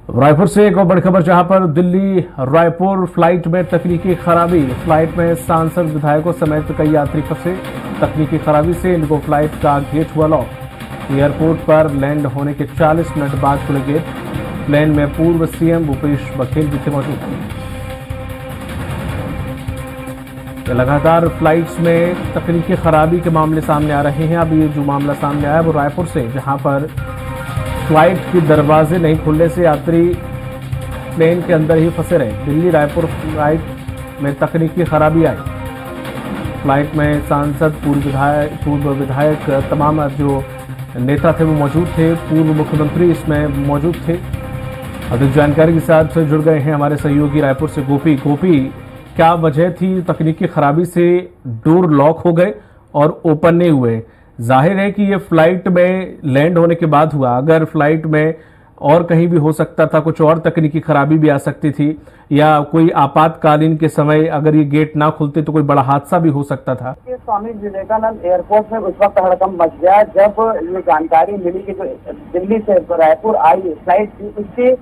रायपुर से एक और बड़ी खबर, जहां पर दिल्ली रायपुर फ्लाइट में तकनीकी खराबी। फ्लाइट में सांसद विधायकों समेत कई यात्री फंसे। तकनीकी खराबी से इंडिगो फ्लाइट का गेट हुआ लॉक। एयरपोर्ट पर लैंड होने के 40 मिनट बाद खुले गेट। प्लेन में पूर्व सीएम भूपेश बघेल भी थे मौजूद। लगातार फ्लाइट्स में तकनीकी खराबी के मामले सामने आ रहे हैं। अभी जो मामला सामने आया वो रायपुर से, जहां पर फ्लाइट के दरवाजे नहीं खुलने से यात्री प्लेन के अंदर ही फंसे रहे। दिल्ली रायपुर फ्लाइट में तकनीकी खराबी आई। फ्लाइट में सांसद, पूर्व विधायक, तमाम जो नेता थे वो मौजूद थे। पूर्व मुख्यमंत्री इसमें मौजूद थे। अधिक जानकारी के साथ जुड़ गए हैं हमारे सहयोगी रायपुर से गोपी। गोपी, क्या वजह थी तकनीकी खराबी से डोर लॉक हो गए और ओपन नहीं हुए? जाहिर है कि ये फ्लाइट में लैंड होने के बाद हुआ। अगर फ्लाइट में और कहीं भी हो सकता था, कुछ और तकनीकी खराबी भी आ सकती थी, या कोई आपातकालीन के समय अगर ये गेट ना खुलते तो कोई बड़ा हादसा भी हो सकता था। स्वामी विवेकानंद एयरपोर्ट में उस वक्त हड़कंप मच गया जब ये जानकारी मिली कि जो दिल्ली से रायपुर आई फ्लाइट थी, उसकी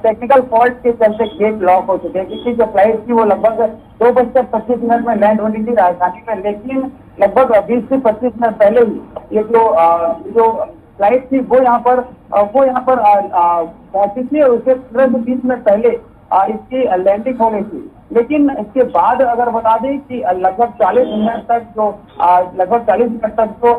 टेक्निकल फॉल्ट के चलते गेट लॉक हो चुके हैं। क्योंकि जो फ्लाइट थी वो लगभग 2:25 में लैंड होनी थी राजधानी में, लेकिन लगभग 20 से 25 मिनट पहले ही ये जो फ्लाइट थी वो यहाँ पर पहुंची थी और उसके 15 मिनट पहले इसकी लैंडिंग होनी थी। लेकिन इसके बाद अगर बता दें कि लगभग 40 मिनट तक जो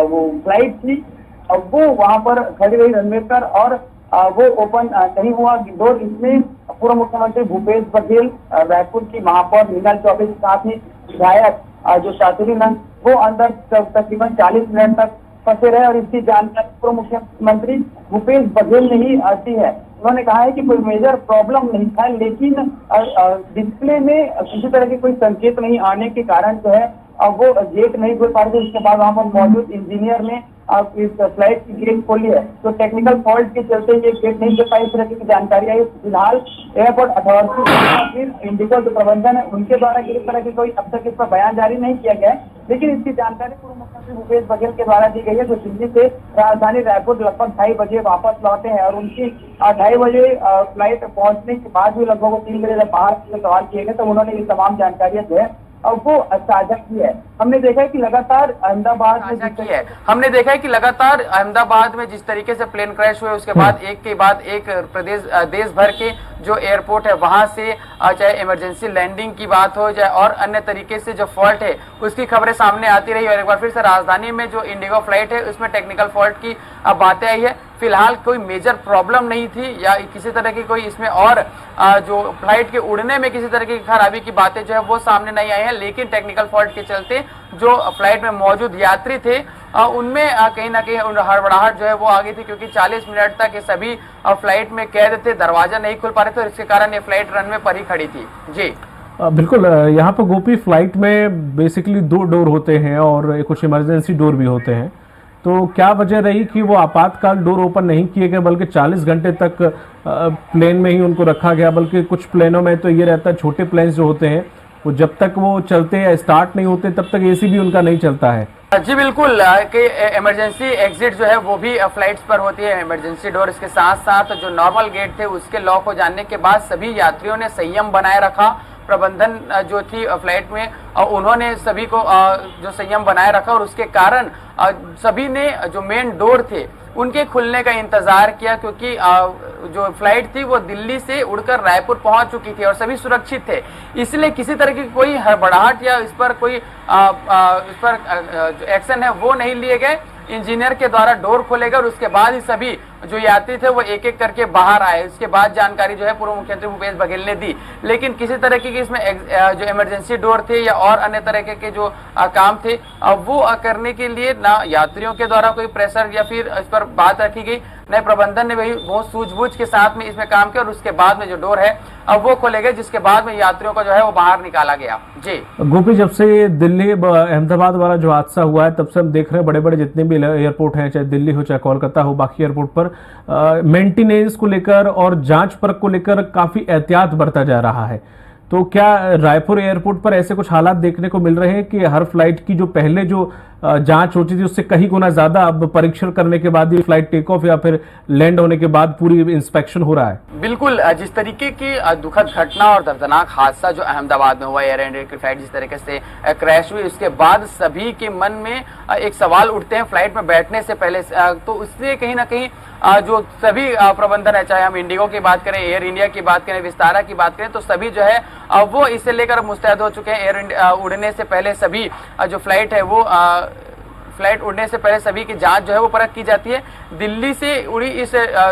वो फ्लाइट थी वो वहां पर खड़ी रही रनवे पर, और वो ओपन नहीं हुआ डोर। इसमें पूर्व मुख्यमंत्री भूपेश बघेल, रायपुर की महापौर मीनाल चौबे के साथ ही विधायक जो शातुरी नंद, वो अंदर तकरीबन 40 मिनट तक फंसे रहे। और इसकी जानकारी पूर्व मुख्यमंत्री भूपेश बघेल ने ही दी है। उन्होंने कहा है कि कोई मेजर प्रॉब्लम नहीं था, लेकिन डिस्प्ले में किसी तरह के कोई संकेत नहीं आने के कारण जो है वो गेट नहीं खोल पा रहे थे। उसके बाद वहां पर मौजूद इंजीनियर ने इस फ्लाइट की गेट खोली है, तो टेक्निकल फॉल्ट के चलते ये गेट नहीं खोल पाई। इस तरह की जानकारी आई। फिलहाल एयरपोर्ट अथॉरिटी, फिर इंडिगो जो प्रबंधन है, उनके द्वारा इस तरह की कोई अब तक इस पर बयान जारी नहीं किया गया है। लेकिन इसकी जानकारी पूर्व मुख्यमंत्री भूपेश बघेल के द्वारा दी गई है, जो दिल्ली से राजधानी रायपुर लगभग 2:30 बजे वापस लौटे हैं। और उनकी 2:30 बजे फ्लाइट पहुंचने के बाद भी लगभग 3 बजे बाहर से सवाल किए गए, तो उन्होंने ये तमाम जानकारियां जो है और वो साझा की है। हमने देखा है कि लगातार अहमदाबाद में जिस तरीके से प्लेन क्रैश हुए, उसके बाद एक के बाद एक देश भर के जो एयरपोर्ट है वहां से चाहे इमरजेंसी लैंडिंग की बात हो, चाहे और अन्य तरीके से जो फॉल्ट है उसकी खबरें सामने आती रही। और एक बार फिर से राजधानी में जो इंडिगो फ्लाइट है उसमें टेक्निकल फॉल्ट की बातें आई है। फिलहाल कोई मेजर प्रॉब्लम नहीं थी या किसी तरह की कोई इसमें और जो फ्लाइट के उड़ने में किसी तरह की खराबी की बातें जो है वो सामने नहीं आई है। लेकिन टेक्निकल फॉल्ट के चलते जो फ्लाइट में मौजूद यात्री थे उनमें कहीं ना कहीं हड़बड़ाहट जो है वो आ गई थी, क्योंकि 40 मिनट तक ये सभी फ्लाइट में कैद थे, दरवाजा नहीं खुल पा रहे थे और इसके कारण ये फ्लाइट रनवे पर ही खड़ी थी। जी बिल्कुल। यहाँ पर गोपी, फ्लाइट में बेसिकली 2 डोर होते हैं और कुछ इमरजेंसी डोर भी होते हैं, तो क्या वजह रही कि वो आपातकाल डोर ओपन नहीं किए गए, बल्कि 40 घंटे तक प्लेन में ही उनको रखा गया? बल्कि कुछ प्लेनों में तो ये रहता है, छोटे प्लेन जो होते हैं वो जब तक वो चलते या स्टार्ट नहीं होते तब तक एसी भी उनका नहीं चलता है। जी बिल्कुल, कि इमरजेंसी एग्जिट जो है वो भी फ्लाइट्स पर होती है, इमरजेंसी डोर। इसके साथ साथ जो नॉर्मल गेट थे उसके लॉक हो जाने के बाद सभी यात्रियों ने संयम बनाए रखा। प्रबंधन जो थी फ्लाइट में उन्होंने सभी को जो संयम बनाए रखा, और उसके कारण सभी ने जो मेन डोर थे उनके खुलने का इंतजार किया, क्योंकि जो फ्लाइट थी वो दिल्ली से उड़कर रायपुर पहुंच चुकी थी और सभी सुरक्षित थे। इसलिए किसी तरह की कोई हड़बड़ाहट या इस पर कोई जो एक्शन है वो नहीं लिए गए। इंजीनियर के द्वारा डोर खोले गए और उसके बाद ही सभी जो यात्री थे वो एक एक करके बाहर आए। उसके बाद जानकारी जो है पूर्व मुख्यमंत्री भूपेश बघेल ने दी। लेकिन किसी तरह की इसमें जो इमरजेंसी डोर थे या और अन्य तरह के जो काम थे वो करने के लिए ना यात्रियों के द्वारा कोई प्रेशर या फिर इस पर बात रखी गई, नए प्रबंधन ने वही बहुत सूझबूझ के साथ में इसमें काम किया और उसके बाद में जो डोर है अब वो खोले गए, जिसके बाद में यात्रियों को जो है वो बाहर निकाला गया। जी गोपी, जब से दिल्ली अहमदाबाद वाला जो हादसा हुआ है तब से हम देख रहे हैं बड़े बड़े जितने भी एयरपोर्ट हैं, चाहे दिल्ली हो चाहे कोलकाता हो, बाकी एयरपोर्ट पर मेंटेनेंस को लेकर और जांच परख को लेकर काफी एहतियात बरता जा रहा है। तो क्या रायपुर एयरपोर्ट पर ऐसे कुछ हालात देखने को मिल रहे हैं कि हर फ्लाइट की जो पहले जो जांच होती थी उससे कहीं गुना ज्यादा अब परीक्षण करने के बाद ही फ्लाइट टेक ऑफ या फिर लैंड होने के बाद पूरी इंस्पेक्शन हो रहा है। बिल्कुल, जिस तरीके की दुखद घटना और दर्दनाक हादसा जो अहमदाबाद में हुआ, एयर इंडिया की फ्लाइट जिस तरीके से क्रैश हुई, उसके बाद सभी के मन में एक सवाल उठते हैं फ्लाइट में बैठने से पहले। तो उससे कहीं ना कहीं जो सभी प्रबंधन है, चाहे हम इंडिगो की बात करें, एयर इंडिया की बात करें, विस्तारा की बात करें, तो सभी जो है वो इसे लेकर मुस्तैद हो चुके हैं। एयर इंडिया उड़ने से पहले सभी जो फ्लाइट है वो फ्लाइट उड़ने से पहले सभी की जांच जो है वो परख की जाती है। दिल्ली से उड़ी इस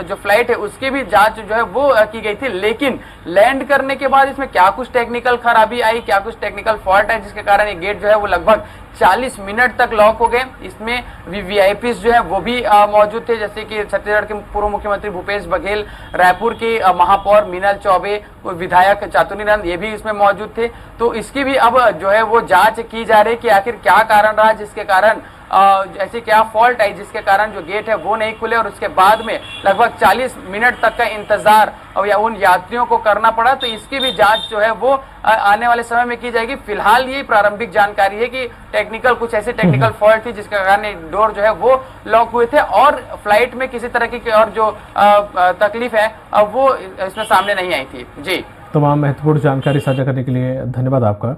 जो फ्लाइट है उसकी भी जांच जो है वो की गई थी, लेकिन लैंड करने के बाद इसमें क्या कुछ टेक्निकल खराबी आई, क्या कुछ टेक्निकल फॉल्ट है, जिसके कारण ये गेट जो है वो लगभग 40 मिनट तक लॉक हो गए। इसमें वीआईपी जो है वो भी मौजूद थे, जैसे कि छत्तीसगढ़ के पूर्व मुख्यमंत्री भूपेश बघेल, रायपुर की महापौर मीनल चौबे, विधायक चातुर्नी नंद, ये भी इसमें मौजूद थे। तो इसकी भी अब जो है वो जांच की जा रही है कि आखिर क्या कारण रहा जिसके कारण ऐसी क्या फॉल्ट आई जिसके कारण जो गेट है वो नहीं खुले, और उसके बाद में लगभग 40 मिनट तक का इंतजार या उन यात्रियों को करना पड़ा। तो इसकी भी जांच जो है वो आने वाले समय में की जाएगी। फिलहाल ये प्रारंभिक जानकारी है कि टेक्निकल कुछ ऐसी टेक्निकल फॉल्ट थी जिसके कारण डोर जो है वो लॉक हुए थे, और फ्लाइट में किसी तरह की और जो तकलीफ है वो इसमें सामने नहीं आई थी। जी, तमाम महत्वपूर्ण जानकारी साझा करने के लिए धन्यवाद आपका।